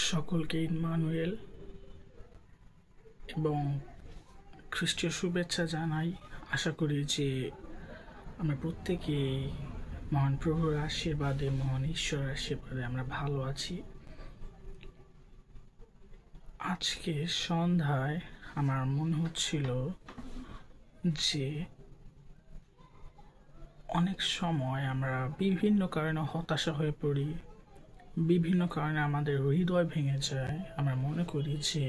সকলকে ইম্মানুয়েল এবং খ্রিস্টীয় শুভেচ্ছা জানাই। আশা করি যে আমরা প্রত্যেকেই মহান প্রভুর আশীর্বাদে, মহান ঈশ্বরের আশীর্বাদে আমরা ভালো আছি। আজকে সন্ধ্যায় আমার মনে হচ্ছিল যে অনেক সময় আমরা বিভিন্ন কারণে হতাশা হয়ে পড়ি, বিভিন্ন কারণে আমাদের হৃদয় ভেঙে যায়। আমরা মনে করি যে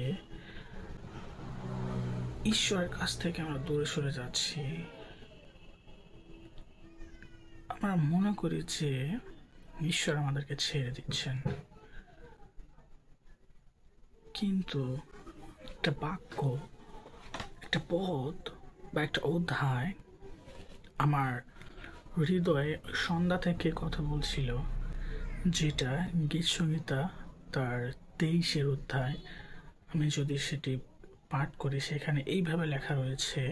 ঈশ্বরের কাছ থেকে আমরা দূরে সরে যাচ্ছি। আমরা মনে করি যে ঈশ্বর আমাদেরকে ছেড়ে দিচ্ছেন, কিন্তু একটা বাক্য, একটা পদ বা একটা অধ্যায় আমার হৃদয়ে সন্ধ্যা থেকে কথা বলছিল, যেটা গীতসংহিতা তার 23 অধ্যায়। আমি যদি সেটি পাঠ করি, সেখানে এইভাবে লেখা রয়েছে,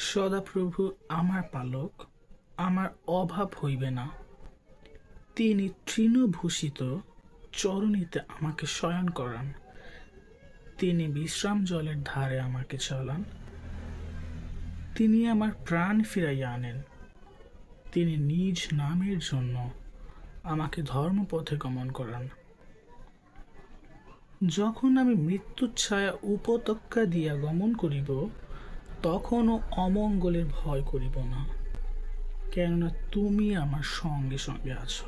সদাপ্রভু আমার পালক, আমার অভাব হইবে না। তিনি তৃণভূষিত চরণীতে আমাকে শয়ন করান, তিনি বিশ্রাম জলের ধারে আমাকে চলান, তিনি আমার প্রাণ ফিরাইয়া আনেন, তিনি নিজ নামের জন্য আমাকে ধর্মপথে গমন করান। যখন আমি মৃত্যুর ছায়া উপত্যকা দিয়া গমন করিব, তখনও অমঙ্গলের ভয় করিব না, কেননা তুমি আমার সঙ্গে সঙ্গে আছো।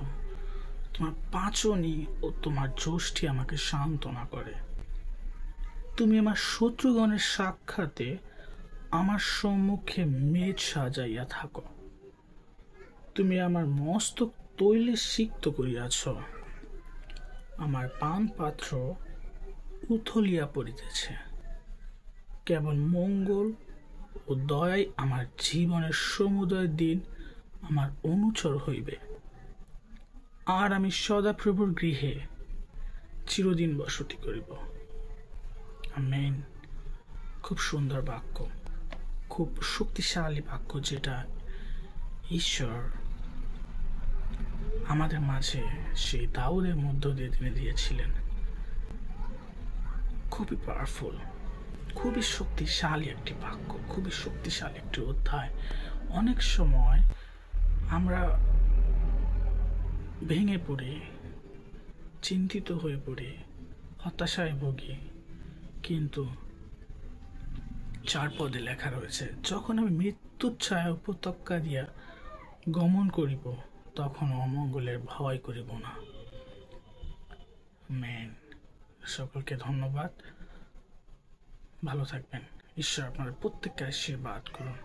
তোমার পাঁচনি ও তোমার যষ্টি আমাকে সান্ত্বনা করে। তুমি আমার শত্রুগণের সাক্ষাতে আমার সম্মুখে মেজ সাজাইয়া থাকো। তুমি আমার মস্তক তৈলে সিক্ত করিয়াছ, আমার পান পাত্র উথলিয়া পড়িতেছে। কেবল মঙ্গল ও দয়াই আমার জীবনের সমুদয় দিন আমার অনুচর হইবে, আর আমি সদাপ্রভুর গৃহে চিরদিন বসতি করিব। আমেন। খুব সুন্দর বাক্য, খুব শক্তিশালী বাক্য, যেটা ঈশ্বর আমাদের মাঝে সেই দাউদের মধ্য দিয়ে তিনি দিয়েছিলেন। খুবই পাওয়ারফুল, খুবই শক্তিশালী একটি বাক্য, খুবই শক্তিশালী একটি অধ্যায়। অনেক সময় আমরা ভেঙে পড়ি, চিন্তিত হয়ে পড়ি, হতাশায় ভুগি, কিন্তু 4 পদে লেখা রয়েছে, যখন আমি মৃত্যুর ছায়া উপত্যকা দিয়া গমন করিব, তখন অমঙ্গলের ভয় করিব না। আমেন। সকলকে ধন্যবাদ, ভালো থাকবেন। ঈশ্বর আপনাদের প্রত্যেককে আশীর্বাদ করুন।